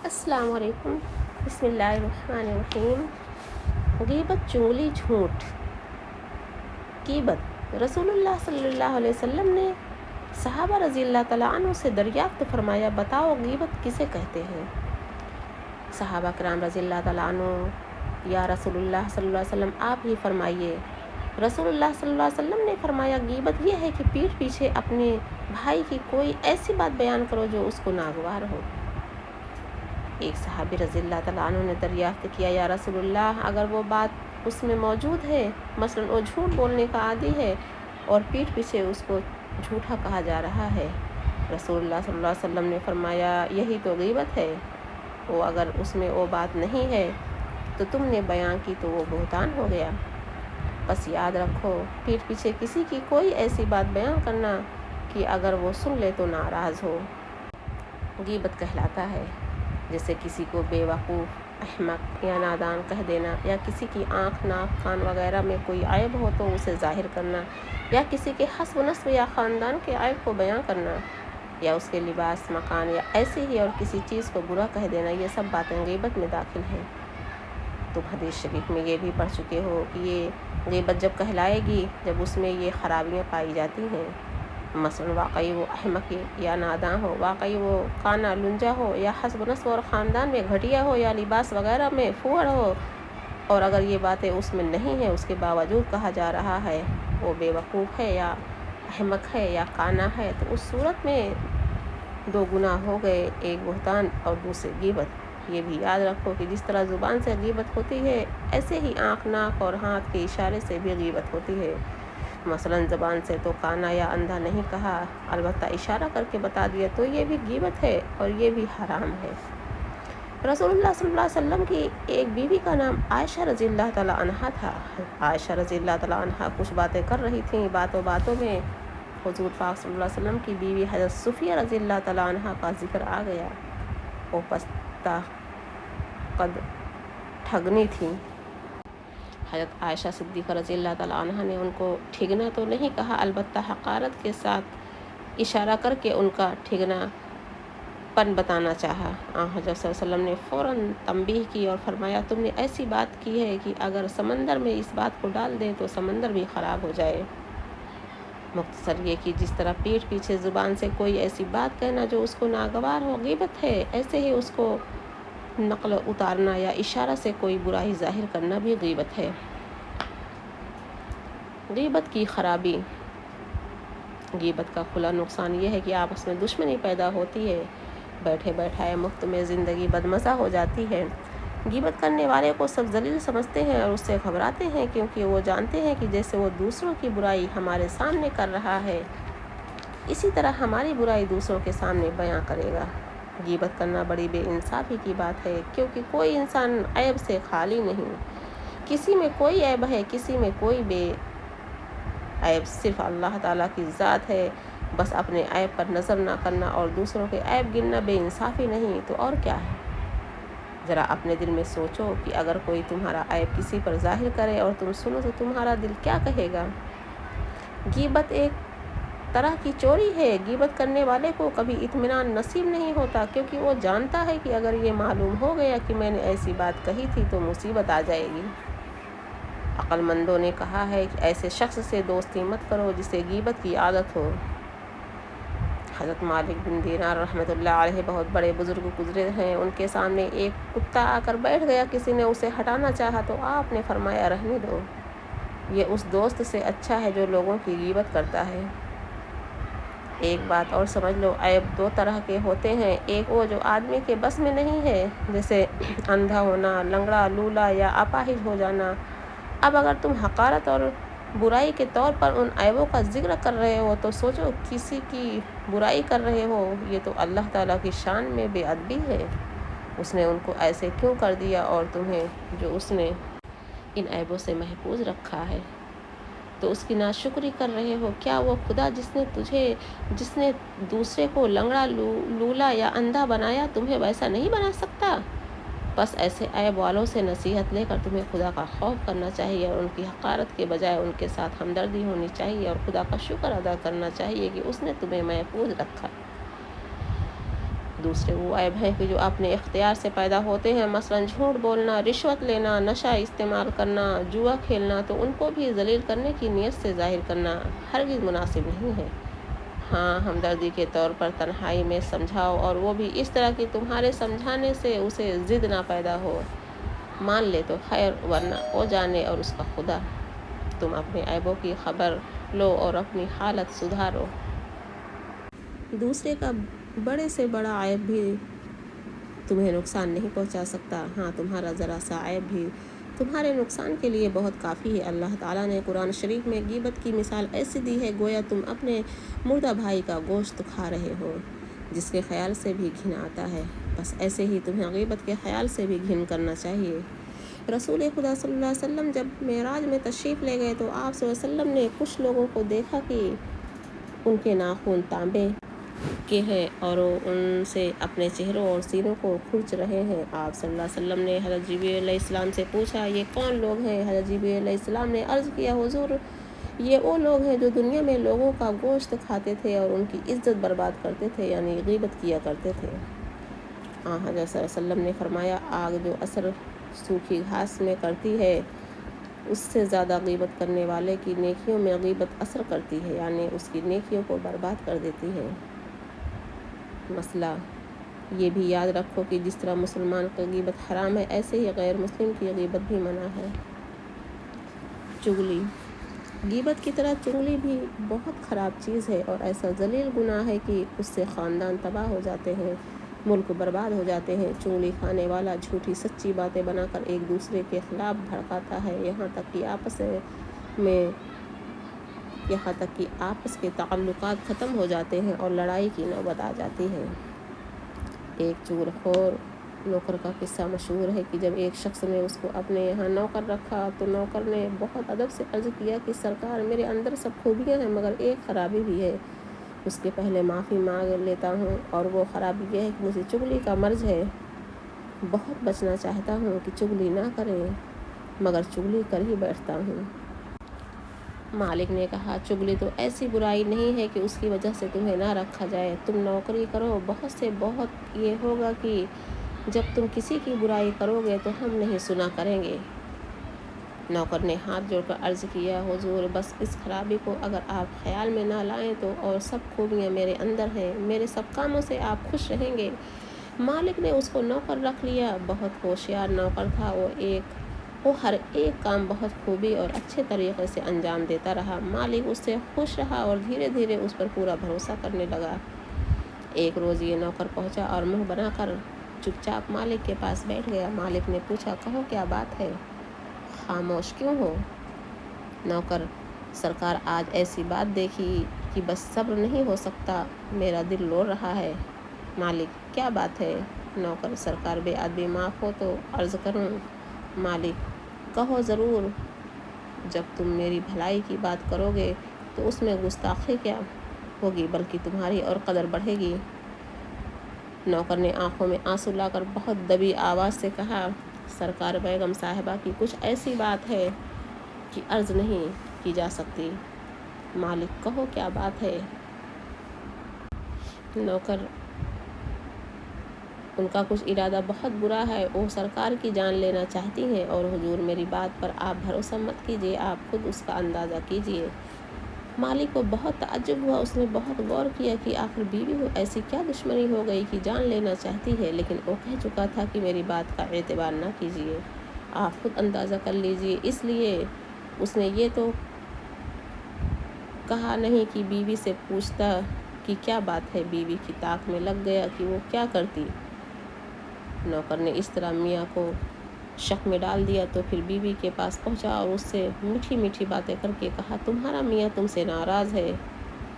السلام علیکم۔ بسم اللہ الرحمن الرحیم۔ غیبت، چغلی، جھوٹ۔ غیبت، رسول اللہ صلی اللہ علیہ وسلم نے صحابہ رضی اللہ تعالیٰ عنہ سے دریافت فرمایا، بتاؤ غیبت کسے کہتے ہیں؟ صحابہ کرام رضی اللہ تعالیٰ عنہ، یا رسول اللہ صلی اللہ علیہ وسلم آپ ہی فرمائیے۔ رسول اللہ صلی اللہ علیہ وسلم نے فرمایا، غیبت یہ ہے کہ پیٹھ پیچھے اپنے بھائی کی کوئی ایسی بات بیان کرو جو اس کو ناگوار ہو۔ ایک صحابی رضی اللہ تعالیٰ عنہ نے دریافت کیا، یا رسول اللہ اگر وہ بات اس میں موجود ہے، مثلا وہ جھوٹ بولنے کا عادی ہے اور پیٹھ پیچھے اس کو جھوٹا کہا جا رہا ہے، رسول اللہ صلی اللہ علیہ وسلم نے فرمایا یہی تو غیبت ہے۔ وہ اگر اس میں وہ بات نہیں ہے تو تم نے بیان کی تو وہ بہتان ہو گیا۔ بس یاد رکھو، پیٹھ پیچھے کسی کی کوئی ایسی بات بیان کرنا کہ اگر وہ سن لے تو ناراض ہو، غیبت کہلاتا ہے۔ جیسے کسی کو بے وقوف، احمق یا نادان کہہ دینا، یا کسی کی آنکھ، ناک، کان وغیرہ میں کوئی عیب ہو تو اسے ظاہر کرنا، یا کسی کے حسب و نسب یا خاندان کے عیب کو بیان کرنا، یا اس کے لباس، مکان یا ایسے ہی اور کسی چیز کو برا کہہ دینا، یہ سب باتیں غیبت میں داخل ہیں۔ تم حدیث شریف میں یہ بھی پڑھ چکے ہو کہ یہ غیبت جب کہلائے گی جب اس میں یہ خرابیاں پائی جاتی ہیں، مثلا واقعی وہ احمق یا ناداں ہو، واقعی وہ کانا لنجا ہو، یا حسب نسب اور خاندان میں گھٹیا ہو، یا لباس وغیرہ میں پھوڑ ہو، اور اگر یہ باتیں اس میں نہیں ہیں اس کے باوجود کہا جا رہا ہے وہ بے وقوف ہے یا احمق ہے یا کانا ہے، تو اس صورت میں دو گناہ ہو گئے، ایک بہتان اور دوسرے غیبت۔ یہ بھی یاد رکھو کہ جس طرح زبان سے غیبت ہوتی ہے، ایسے ہی آنکھ، ناک اور ہاتھ کے اشارے سے بھی غیبت ہوتی ہے۔ مثلا زبان سے تو کانا یا اندھا نہیں کہا، البتہ اشارہ کر کے بتا دیا تو یہ بھی غیبت ہے اور یہ بھی حرام ہے۔ رسول اللہ صلی اللہ علیہ وسلم کی ایک بیوی کا نام عائشہ رضی اللہ تعالیٰ عنہا تھا۔ عائشہ رضی اللہ تعالیٰ عنہا کچھ باتیں کر رہی تھیں، باتوں باتوں میں حضور پاک صلی اللہ علیہ وسلم کی بیوی حضرت صفیہ رضی اللہ تعالیٰ عنہا کا ذکر آ گیا۔ وہ پستہ قد ٹھگنی تھیں۔ حضرت عائشہ صدیقہ رضی اللہ تعالیٰ عنہ نے ان کو ٹھگنا تو نہیں کہا، البتہ حقارت کے ساتھ اشارہ کر کے ان کا ٹھگنا پن بتانا چاہا۔ حضرت صلی اللہ علیہ وسلم نے فوراً تنبیہ کی اور فرمایا، تم نے ایسی بات کی ہے کہ اگر سمندر میں اس بات کو ڈال دیں تو سمندر بھی خراب ہو جائے۔ مختصر یہ کہ جس طرح پیٹھ پیچھے زبان سے کوئی ایسی بات کہنا جو اس کو ناگوار ہو غیبت ہے، ایسے ہی اس کو نقل اتارنا یا اشارہ سے کوئی برائی ظاہر کرنا بھی غیبت ہے۔ غیبت کی خرابی، غیبت کا کھلا نقصان یہ ہے کہ آپس میں دشمنی پیدا ہوتی ہے، بیٹھے بیٹھائے مفت میں زندگی بدمزہ ہو جاتی ہے۔ غیبت کرنے والے کو سب ذلیل سمجھتے ہیں اور اس سے گھبراتے ہیں، کیونکہ وہ جانتے ہیں کہ جیسے وہ دوسروں کی برائی ہمارے سامنے کر رہا ہے، اسی طرح ہماری برائی دوسروں کے سامنے بیان کرے گا۔ غیبت کرنا بڑی بے انصافی کی بات ہے، کیونکہ کوئی انسان عیب سے خالی نہیں۔ کسی میں کوئی عیب ہے، کسی میں کوئی بے عیب صرف اللہ تعالیٰ کی ذات ہے۔ بس اپنے عیب پر نظر نہ کرنا اور دوسروں کے عیب گننا بے انصافی نہیں تو اور کیا ہے؟ ذرا اپنے دل میں سوچو کہ اگر کوئی تمہارا عیب کسی پر ظاہر کرے اور تم سنو تو تمہارا دل کیا کہے گا؟ غیبت ایک طرح کی چوری ہے۔ غیبت کرنے والے کو کبھی اطمینان نصیب نہیں ہوتا، کیونکہ وہ جانتا ہے کہ اگر یہ معلوم ہو گیا کہ میں نے ایسی بات کہی تھی تو مصیبت آ جائے گی۔ عقل مندوں نے کہا ہے کہ ایسے شخص سے دوستی مت کرو جسے غیبت کی عادت ہو۔ حضرت مالک بن دینار رحمۃ اللہ علیہ بہت بڑے بزرگ گزرے ہیں، ان کے سامنے ایک کتا آ کر بیٹھ گیا، کسی نے اسے ہٹانا چاہا تو آپ نے فرمایا رہنے دو، یہ اس دوست سے اچھا ہے جو لوگوں کی غیبت کرتا ہے۔ ایک بات اور سمجھ لو، عیب دو طرح کے ہوتے ہیں، ایک وہ جو آدمی کے بس میں نہیں ہے، جیسے اندھا ہونا، لنگڑا، لولا یا اپاہج ہو جانا۔ اب اگر تم حقارت اور برائی کے طور پر ان عیبوں کا ذکر کر رہے ہو تو سوچو، کسی کی برائی کر رہے ہو، یہ تو اللہ تعالیٰ کی شان میں بے ادبی ہے۔ اس نے ان کو ایسے کیوں کر دیا اور تمہیں جو اس نے ان عیبوں سے محفوظ رکھا ہے تو اس کی ناشکری کر رہے ہو؟ کیا وہ خدا جس نے دوسرے کو لنگڑا، لولا یا اندھا بنایا تمہیں ویسا نہیں بنا سکتا؟ بس ایسے عیب والوں سے نصیحت لے کر تمہیں خدا کا خوف کرنا چاہیے اور ان کی حقارت کے بجائے ان کے ساتھ ہمدردی ہونی چاہیے اور خدا کا شکر ادا کرنا چاہیے کہ اس نے تمہیں محفوظ رکھا۔ دوسرے وہ عیب ہیں کہ جو اپنے اختیار سے پیدا ہوتے ہیں، مثلاً جھوٹ بولنا، رشوت لینا، نشہ استعمال کرنا، جوا کھیلنا، تو ان کو بھی ذلیل کرنے کی نیت سے ظاہر کرنا ہرگز مناسب نہیں ہے۔ ہاں، ہمدردی کے طور پر تنہائی میں سمجھاؤ، اور وہ بھی اس طرح کہ تمہارے سمجھانے سے اسے ضد نہ پیدا ہو۔ مان لے تو خیر، ورنہ وہ جانے اور اس کا خدا۔ تم اپنے عیبوں کی خبر لو اور اپنی حالت سدھارو۔ دوسرے کا بڑے سے بڑا عیب بھی تمہیں نقصان نہیں پہنچا سکتا۔ ہاں، تمہارا ذرا سا عیب بھی تمہارے نقصان کے لیے بہت کافی ہے۔ اللہ تعالیٰ نے قرآن شریف میں غیبت کی مثال ایسی دی ہے، گویا تم اپنے مردہ بھائی کا گوشت کھا رہے ہو، جس کے خیال سے بھی گھن آتا ہے۔ بس ایسے ہی تمہیں غیبت کے خیال سے بھی گھن کرنا چاہیے۔ رسول خدا صلی اللہ علیہ وسلم جب معراج میں تشریف لے گئے تو آپ صلی اللہ علیہ وسلم نے کچھ لوگوں کو دیکھا کہ ان کے ناخن تانبے کے ہیں اور وہ ان سے اپنے چہروں اور سینوں کو کھرچ رہے ہیں۔ آپ صلی اللہ علیہ وسلم نے حضرت جبریل علیہ السلام سے پوچھا، یہ کون لوگ ہیں؟ حضرت جبریل علیہ السلام نے عرض کیا، حضور، یہ وہ لوگ ہیں جو دنیا میں لوگوں کا گوشت کھاتے تھے اور ان کی عزت برباد کرتے تھے، یعنی غیبت کیا کرتے تھے۔ حضرت صلی اللہ علیہ وسلم نے فرمایا، آگ جو اثر سوکھی گھاس میں کرتی ہے، اس سے زیادہ غیبت کرنے والے کی نیکیوں میں غیبت اثر کرتی ہے، یعنی اس کی نیکیوں کو برباد کر دیتی ہے۔ مسئلہ یہ بھی یاد رکھو کہ جس طرح مسلمان کی غیبت حرام ہے، ایسے ہی غیر مسلم کی غیبت بھی منع ہے۔ چغلی، غیبت کی طرح چغلی بھی بہت خراب چیز ہے اور ایسا ذلیل گناہ ہے کہ اس سے خاندان تباہ ہو جاتے ہیں، ملک برباد ہو جاتے ہیں۔ چغلی کھانے والا جھوٹی سچی باتیں بنا کر ایک دوسرے کے خلاف بھڑکاتا ہے، یہاں تک کہ آپس کے تعلقات ختم ہو جاتے ہیں اور لڑائی کی نوبت آ جاتی ہے۔ ایک چغل خور نوکر کا قصہ مشہور ہے کہ جب ایک شخص نے اس کو اپنے یہاں نوکر رکھا تو نوکر نے بہت ادب سے عرض کیا کہ سرکار، میرے اندر سب خوبیاں ہیں مگر ایک خرابی بھی ہے، اس کے پہلے معافی مانگ لیتا ہوں، اور وہ خرابی یہ ہے کہ مجھے چغلی کا مرض ہے۔ بہت بچنا چاہتا ہوں کہ چغلی نہ کریں، مگر چغلی کر ہی بیٹھتا ہوں۔ مالک نے کہا، چغلی تو ایسی برائی نہیں ہے کہ اس کی وجہ سے تمہیں نہ رکھا جائے، تم نوکری کرو، بہت یہ ہوگا کہ جب تم کسی کی برائی کرو گے تو ہم نہیں سنا کریں گے۔ نوکر نے ہاتھ جوڑ کر عرض کیا، حضور، بس اس خرابی کو اگر آپ خیال میں نہ لائیں تو اور سب خوبیاں میرے اندر ہیں، میرے سب کاموں سے آپ خوش رہیں گے۔ مالک نے اس کو نوکر رکھ لیا۔ بہت ہوشیار نوکر تھا، وہ ہر ایک کام بہت خوبی اور اچھے طریقے سے انجام دیتا رہا۔ مالک اس سے خوش رہا اور دھیرے دھیرے اس پر پورا بھروسہ کرنے لگا۔ ایک روز یہ نوکر پہنچا اور منہ بنا کر چپ چاپ مالک کے پاس بیٹھ گیا۔ مالک نے پوچھا، کہو کیا بات ہے، خاموش کیوں ہو؟ نوکر، سرکار، آج ایسی بات دیکھی کہ بس صبر نہیں ہو سکتا، میرا دل رو رہا ہے۔ مالک، کیا بات ہے؟ نوکر، سرکار، بے ادبی معاف ہو تو عرض کروں۔ مالک، کہو ضرور، جب تم میری بھلائی کی بات کرو گے تو اس میں گستاخی کیا ہوگی بلکہ تمہاری اور قدر بڑھے گی۔ نوکر نے آنکھوں میں آنسو لا کر بہت دبی آواز سے کہا، سرکار، بیگم صاحبہ کی کچھ ایسی بات ہے کہ عرض نہیں کی جا سکتی۔ مالک، کہو کیا بات ہے؟ نوکر، ان کا کچھ ارادہ بہت برا ہے، وہ سرکار کی جان لینا چاہتی ہیں، اور حضور میری بات پر آپ بھروسہ مت کیجیے، آپ خود اس کا اندازہ کیجیے۔ مالک کو بہت تعجب ہوا، اس نے بہت غور کیا کہ آخر بیوی کو ایسی کیا دشمنی ہو گئی کہ جان لینا چاہتی ہے، لیکن وہ کہہ چکا تھا کہ میری بات کا اعتبار نہ کیجیے، آپ خود اندازہ کر لیجیے۔ اس لیے اس نے یہ تو کہا نہیں کہ بیوی سے پوچھتا کہ کیا بات ہے، بیوی کی طاق میں لگ گیا کہ وہ کیا کرتی۔ نوکر نے اس طرح میاں کو شک میں ڈال دیا تو پھر بیوی کے پاس پہنچا اور اس سے میٹھی میٹھی باتیں کر کے کہا، تمہارا میاں تم سے ناراض ہے،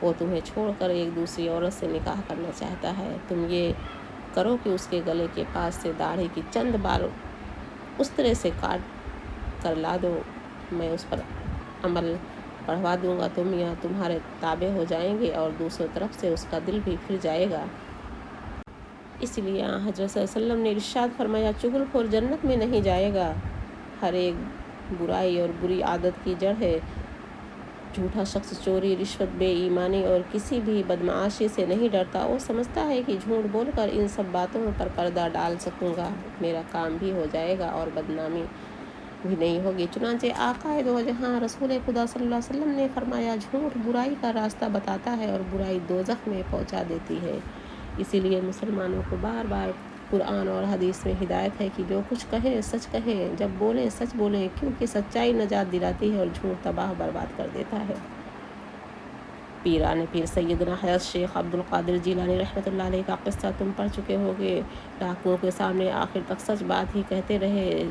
وہ تمہیں چھوڑ کر ایک دوسری عورت سے نکاح کرنا چاہتا ہے، تم یہ کرو کہ اس کے گلے کے پاس سے داڑھی کی چند بال اس طرح سے کاٹ کر لا دو، میں اس پر عمل پڑھوا دوں گا تو میاں تمہارے تابع ہو جائیں گے اور دوسروں طرف سے اس کا دل بھی پھر جائے گا۔ اس لیے حضرت صلی اللہ علیہ وسلم نے ارشاد فرمایا، چغل خور جنت میں نہیں جائے گا۔ ہر ایک برائی اور بری عادت کی جڑ ہے جھوٹا شخص چوری، رشوت، بے ایمانی اور کسی بھی بدمعاشی سے نہیں ڈرتا۔ وہ سمجھتا ہے کہ جھوٹ بول کر ان سب باتوں پر پردہ ڈال سکوں گا، میرا کام بھی ہو جائے گا اور بدنامی بھی نہیں ہوگی۔ چنانچہ آقائے دو جہاں رسول خدا صلی اللہ علیہ وسلم نے فرمایا، جھوٹ برائی کا راستہ بتاتا ہے اور برائی دوزخ میں پہنچا دیتی ہے۔ اسی لیے مسلمانوں کو بار بار قرآن اور حدیث میں ہدایت ہے کہ جو کچھ کہیں سچ کہیں، جب بولیں سچ بولیں، کیونکہ سچائی نجات دلاتی ہے اور جھوٹ تباہ برباد کر دیتا ہے۔ پیران پیر سیدنا حضرت شیخ عبد القادر جیلانی رحمۃ اللہ علیہ کا قصہ تم پڑھ چکے ہوگے۔ ڈاکوؤں کے سامنے آخر تک سچ بات ہی کہتے رہے،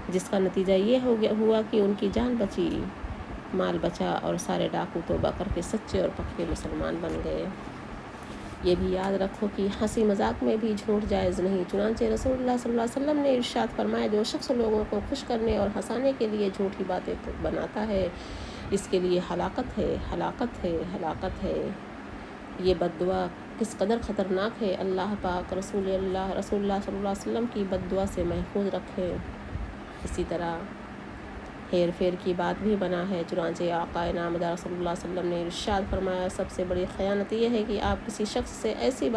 جس کا نتیجہ یہ ہوا کہ ان کی جان بچی، مال بچا اور سارے ڈاکو توبہ کر کے سچے اور پکے مسلمان بن گئے۔ یہ بھی یاد رکھو کہ ہنسی مذاق میں بھی جھوٹ جائز نہیں۔ چنانچہ رسول اللہ صلی اللہ علیہ وسلم نے ارشاد فرمایا، جو شخص لوگوں کو خوش کرنے اور ہنسانے کے لیے جھوٹی باتیں بناتا ہے، اس کے لیے ہلاکت ہے، ہلاکت ہے، ہلاکت ہے۔ یہ بد دعا کس قدر خطرناک ہے، اللہ پاک رسول اللہ صلی اللہ علیہ وسلم کی بد دعا سے محفوظ رکھے۔ اسی طرح ہیر پھیر کی بات بھی منع ہے۔ چنانچہ آقا نامدار صلی اللہ علیہ وسلم نے ارشاد فرمایا، سب سے بڑی خیانت یہ ہے کہ آپ کسی شخص سے ایسی بات